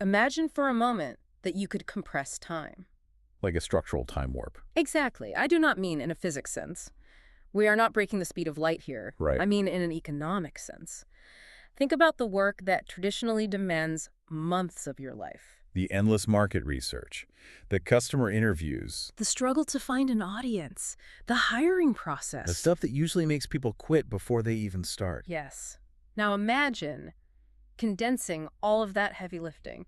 Imagine for a moment that you could compress time. Like a structural time warp. Exactly. I do not mean in a physics sense. We are not breaking the speed of light here. Right. I mean in an economic sense. Think about the work that traditionally demands months of your life. The endless market research, the customer interviews, The struggle to find an audience, the hiring the process. stuff that usually makes people quit before they even start. Yes. Now imagine condensing all of that heavy lifting.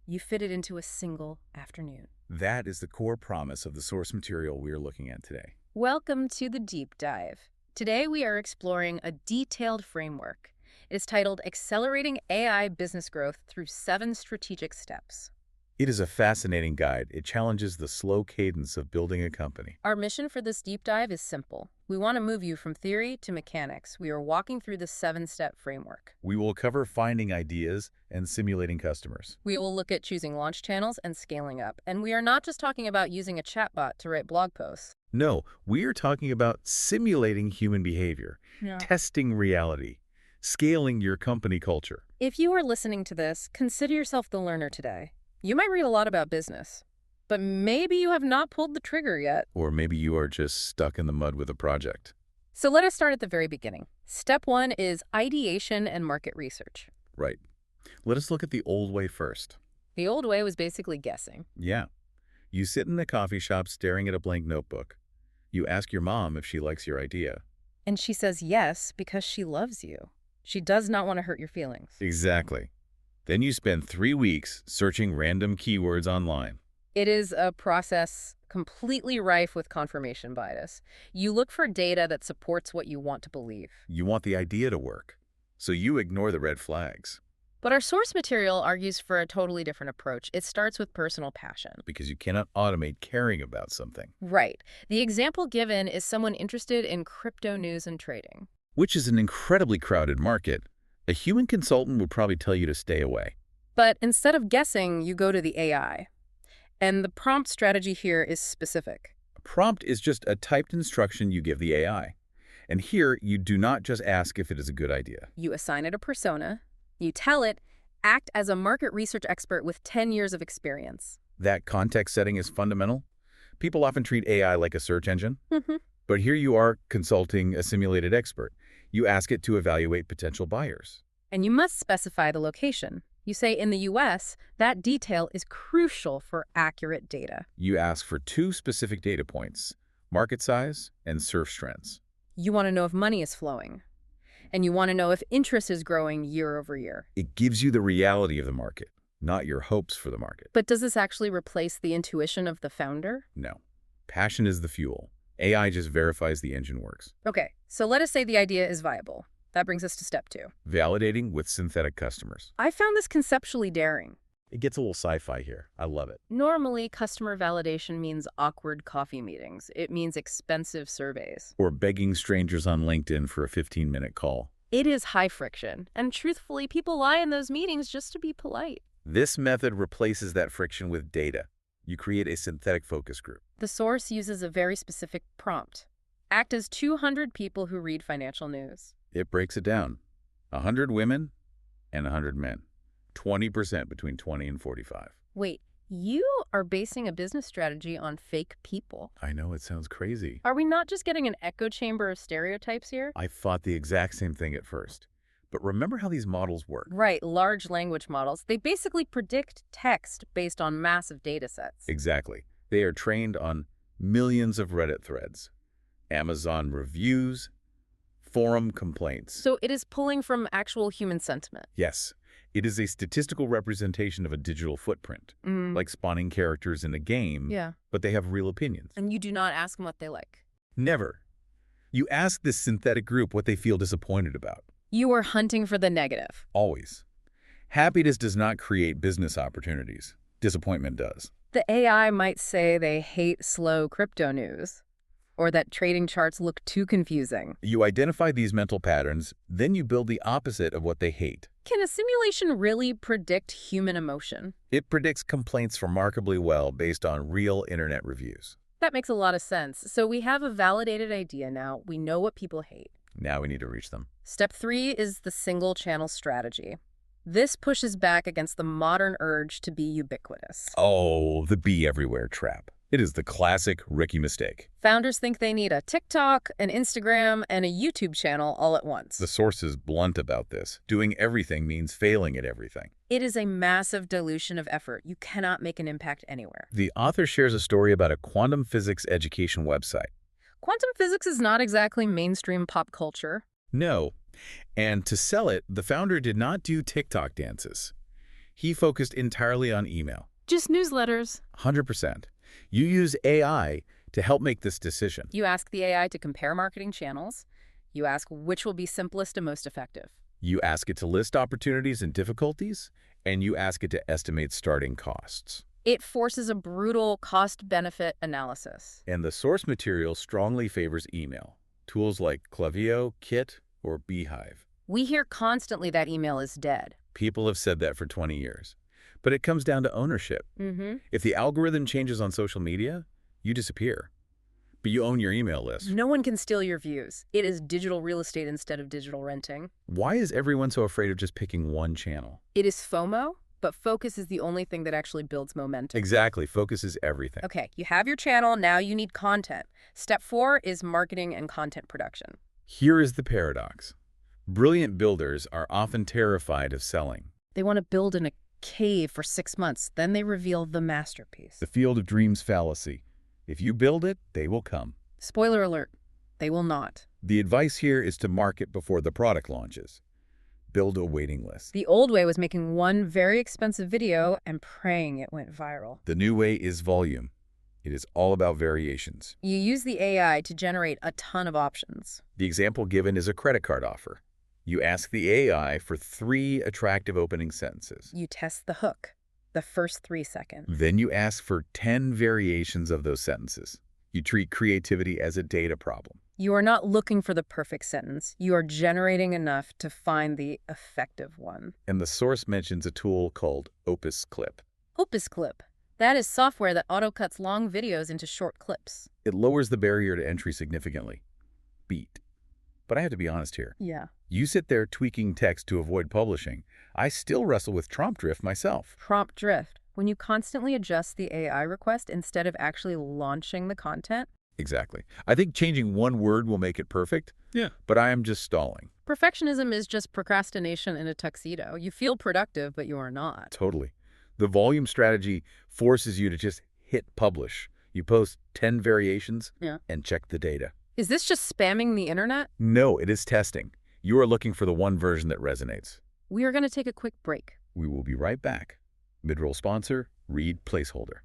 You fit it into a single afternoon. That is the core promise of the source material we're looking at today. Welcome to the deep dive. Today we are exploring a detailed framework. It is titled Accelerating AI Business Growth Through 7 Strategic Steps. It is a fascinating guide. It challenges the slow cadence of building a company. Our mission for this deep dive is simple. We want to move you from theory to mechanics. We are walking through the 7-step framework. We will cover finding ideas and simulating customers. We will look at choosing launch channels and scaling up. And we are not just talking about using a chatbot to write blog posts. No, we are talking about simulating human behavior, testing reality, scaling your company culture. If you are listening to this, consider yourself the learner today. You might read a lot about business, but maybe you have not pulled the trigger yet. Or maybe you are just stuck in the mud with a project. So let us start at the very beginning. Step 1 is ideation and market research. Right. Let us look at the old way first. The old way was basically guessing. Yeah. You sit in a coffee shop staring at a blank notebook. You ask your mom if she likes your idea. And she says yes because she loves you. She does not want to hurt your feelings. Exactly. Then you spend 3 weeks searching random keywords online. It is a process completely rife with confirmation bias. You look for data that supports what you want to believe. You want the idea to work, so you ignore the red flags. But our source material argues for a totally different approach. It starts with personal passion. Because you cannot automate caring about something. Right. The example given is someone interested in crypto news and trading. Which is an incredibly crowded market. A human consultant would probably tell you to stay away. But instead of guessing, you go to the AI. And the prompt strategy here is specific. A prompt is just a typed instruction you give the AI. And here, you do not just ask if it is a good idea. You assign it a persona. You tell it, act as a market research expert with 10 years of experience. That context setting is fundamental. People often treat AI like a search engine. Mm-hmm. But here you are consulting a simulated expert. You ask it to evaluate potential buyers. And you must specify the location. You say in the US, that detail is crucial for accurate data. You ask for 2 specific data points, market size and search trends. You want to know if money is flowing. And you want to know if interest is growing year over year. It gives you the reality of the market, not your hopes for the market. But does this actually replace the intuition of the founder? No. Passion is the fuel. AI just verifies the engine works. Okay, so let us say the idea is viable. That brings us to step 2. Validating with synthetic customers. I found this conceptually daring. It gets a little sci-fi here. I love it. Normally, customer validation means awkward coffee meetings. It means expensive surveys. Or begging strangers on LinkedIn for a 15-minute call. It is high friction. And truthfully, people lie in those meetings just to be polite. This method replaces that friction with data. You create a synthetic focus group. The source uses a very specific prompt. Act as 200 people who read financial news. It breaks it down. 100 women and 100 men. 20% between 20 and 45. Wait, you are basing a business strategy on fake people. I know, it sounds crazy. Are we not just getting an echo chamber of stereotypes here? I thought the exact same thing at first. But remember how these models work. Right, large language models. They basically predict text based on massive data sets. Exactly. They are trained on millions of Reddit threads, Amazon reviews, forum complaints. So it is pulling from actual human sentiment. Yes. It is a statistical representation of a digital footprint, like spawning characters in a game, but they have real opinions. And you do not ask them what they like. Never. You ask this synthetic group what they feel disappointed about. You are hunting for the negative. Always. Happiness does not create business opportunities. Disappointment does. The AI might say they hate slow crypto news, or that trading charts look too confusing. You identify these mental patterns, then you build the opposite of what they hate. Can a simulation really predict human emotion? It predicts complaints remarkably well based on real internet reviews. That makes a lot of sense. So we have a validated idea now. We know what people hate. Now we need to reach them. Step 3 is the single channel strategy. This pushes back against the modern urge to be ubiquitous. Oh, the be everywhere trap. It is the classic rookie mistake. Founders think they need a TikTok, an Instagram, and a YouTube channel all at The once. source is blunt about this. Doing everything means failing at everything. It is a massive dilution of effort. You cannot make an impact anywhere. The author shares a story about a quantum physics education website. Quantum physics is not exactly mainstream pop culture. No. And to sell it, the founder did not do TikTok dances. He focused entirely on email. Just newsletters. 100%. You use AI to help make this decision. You ask the AI to compare marketing channels. You ask which will be simplest and most effective. You ask it to list opportunities and difficulties, and you ask it to estimate starting costs. It forces a brutal cost-benefit analysis. And the source material strongly favors email. Tools like Klaviyo, Kit, or Beehive. We hear constantly that email is dead. People have said that for 20 years. But it comes down to ownership. If the algorithm changes on social media, you disappear. But you own your email list. No one can steal your views. It is digital real estate instead of digital renting. Why is everyone so afraid of just picking one channel? It is FOMO, but focus is the only thing that actually builds momentum. Exactly. Focus is everything. Okay, you have your channel, now you need content. Step 4 is marketing and content production. Here is the paradox. Brilliant builders are often terrified of selling. They want to build in a cave for 6 months, then they reveal the masterpiece. The field of dreams fallacy. If you build it, they will come. Spoiler alert, they will not. The advice here is to market before the product launches. Build a waiting list. The old way was making one very expensive video and praying it went viral. The new way is volume. It is all about variations. You use the AI to generate a ton of options. The example given is a credit card offer. You ask the AI for 3 attractive opening sentences. You test the hook, the first 3 seconds. Then you ask for 10 variations of those sentences. You treat creativity as a data problem. You are not looking for the perfect sentence. You are generating enough to find the effective one. And the source mentions a tool called Opus Clip. Opus Clip. That is software that auto-cuts long videos into short clips. It lowers the barrier to entry significantly. Beat. But I have to be honest here. Yeah. You sit there tweaking text to avoid publishing. I still wrestle with prompt drift myself. Prompt drift. When you constantly adjust the AI request instead of actually launching the content. Exactly. I think changing one word will make it perfect. Yeah. But I am just stalling. Perfectionism is just procrastination in a tuxedo. You feel productive, but you are not. Totally. The volume strategy forces you to just hit publish. You post 10 variations and check the data. Is this just spamming the internet? No, it is testing. You are looking for the one version that resonates. We are going to take a quick break. We will be right back. Mid-roll sponsor, read placeholder.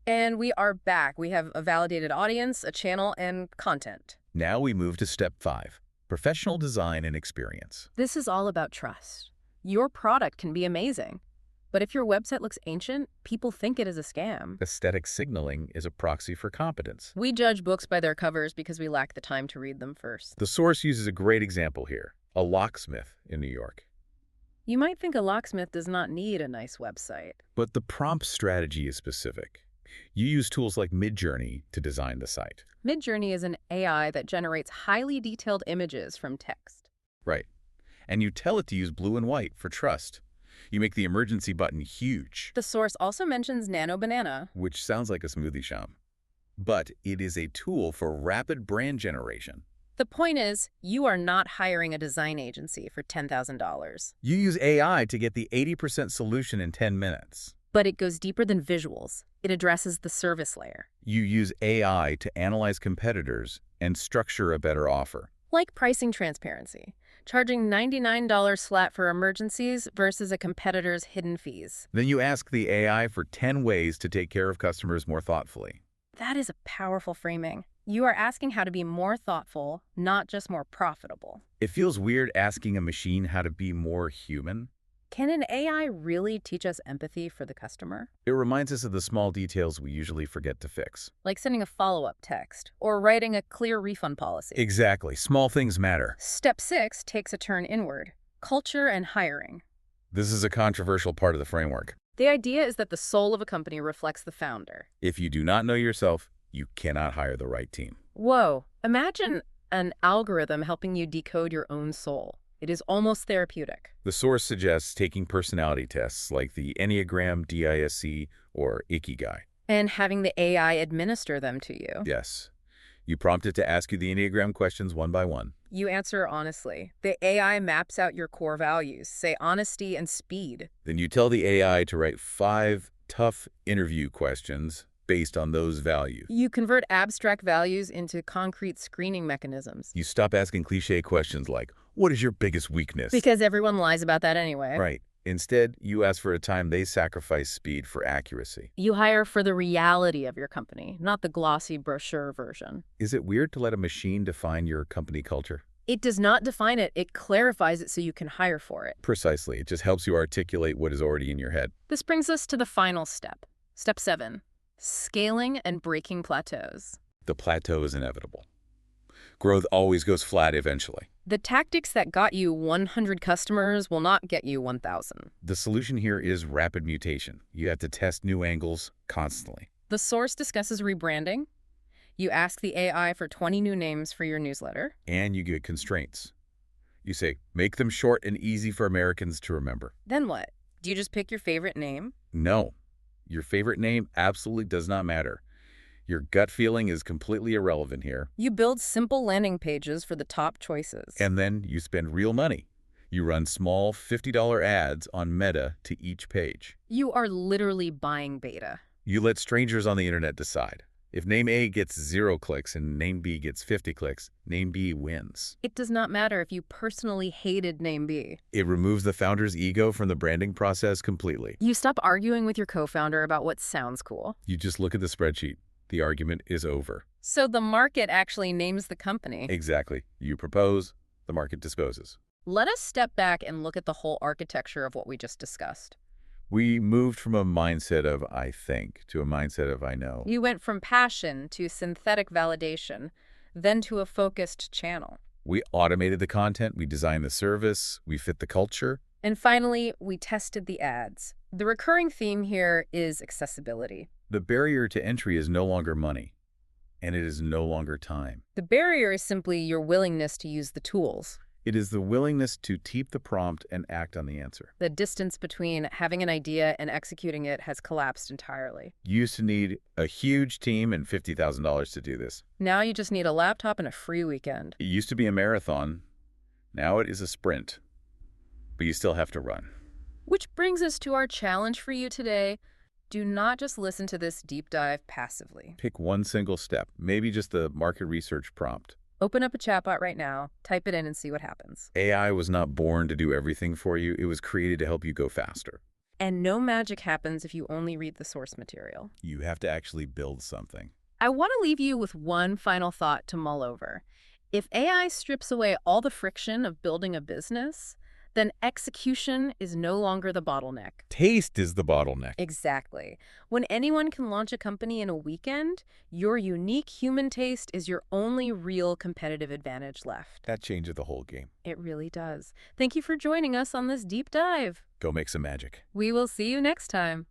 And we are back. We have a validated audience, a channel, and content. Now we move to step 5, professional design and experience. This is all about trust. Your product can be amazing, but if your website looks ancient, people think it is a scam. Aesthetic signaling is a proxy for competence. We judge books by their covers because we lack the time to read them first. The source uses a great example here, a locksmith in New York. You might think a locksmith does not need a nice website. But the prompt strategy is specific. You use tools like Midjourney to design the site. Midjourney is an AI that generates highly detailed images from text. Right. And you tell it to use blue and white for trust. You make the emergency button huge. The source also mentions Nano Banana. Which sounds like a smoothie shop. But it is a tool for rapid brand generation. The point is, you are not hiring a design agency for $10,000. You use AI to get the 80% solution in 10 minutes. But it goes deeper than visuals. It addresses the service layer. You use AI to analyze competitors and structure a better offer. Like pricing transparency, charging $99 flat for emergencies versus a competitor's hidden fees. Then you ask the AI for 10 ways to take care of customers more thoughtfully. That is a powerful framing. You are asking how to be more thoughtful, not just more profitable. It feels weird asking a machine how to be more human. Can an AI really teach us empathy for the customer? It reminds us of the small details we usually forget to fix. Like sending a follow-up text or writing a clear refund policy. Exactly. Small things matter. Step 6 takes a turn inward. Culture and hiring. This is a controversial part of the framework. The idea is that the soul of a company reflects the founder. If you do not know yourself, you cannot hire the right team. Whoa, imagine an algorithm helping you decode your own soul. It is almost therapeutic. The source suggests taking personality tests like the Enneagram, DISC, or Ikigai. And having the AI administer them to you. Yes. You prompt it to ask you the Enneagram questions one by one. You answer honestly. The AI maps out your core values, say honesty and speed. Then you tell the AI to write 5 tough interview questions based on those values. You convert abstract values into concrete screening mechanisms. You stop asking cliché questions like, what is your biggest weakness? Because everyone lies about that anyway. Right. Instead, you ask for a time they sacrifice speed for accuracy. You hire for the reality of your company, not the glossy brochure version. Is it weird to let a machine define your company culture? It does not define it, it clarifies it so you can hire for it. Precisely. It just helps you articulate what is already in your head. This brings us to the final step. Step 7. Scaling and breaking plateaus. The plateau is inevitable. Growth always goes flat eventually. The tactics that got you 100 customers will not get you 1,000. The solution here is rapid mutation. You have to test new angles constantly. The source discusses rebranding. You ask the AI for 20 new names for your newsletter. And you get constraints. You say, make them short and easy for Americans to remember. Then what? Do you just pick your favorite name? No. Your favorite name absolutely does not matter. Your gut feeling is completely irrelevant here. You build simple landing pages for the top choices. And then you spend real money. You run small $50 ads on Meta to each page. You are literally buying beta. You let strangers on the internet decide. If name A gets 0 clicks and name B gets 50 clicks, name B wins. It does not matter if you personally hated name B. It removes the founder's ego from the branding process completely. You stop arguing with your co-founder about what sounds cool. You just look at the spreadsheet. The argument is over. So the market actually names the company. Exactly. You propose, the market disposes. Let us step back and look at the whole architecture of what we just discussed. We moved from a mindset of I think to a mindset of I know. You went from passion to synthetic validation, then to a focused channel. We automated the content, we designed the service, we fit the culture. And finally, we tested the ads. The recurring theme here is accessibility. The barrier to entry is no longer money, and it is no longer time. The barrier is simply your willingness to use the tools. It is the willingness to type the prompt and act on the answer. The distance between having an idea and executing it has collapsed entirely. You used to need a huge team and $50,000 to do this. Now you just need a laptop and a free weekend. It used to be a marathon. Now it is a sprint. But you still have to run. Which brings us to our challenge for you today. Do not just listen to this deep dive passively. Pick one single step, maybe just the market research prompt. Open up a chatbot right now, type it in and see what happens. AI was not born to do everything for you. It was created to help you go faster. And no magic happens if you only read the source material. You have to actually build something. I want to leave you with one final thought to mull over. If AI strips away all the friction of building a business, then execution is no longer the bottleneck. Taste is the bottleneck. Exactly. When anyone can launch a company in a weekend, your unique human taste is your only real competitive advantage left. That changes the whole game. It really does. Thank you for joining us on this deep dive. Go make some magic. We will see you next time.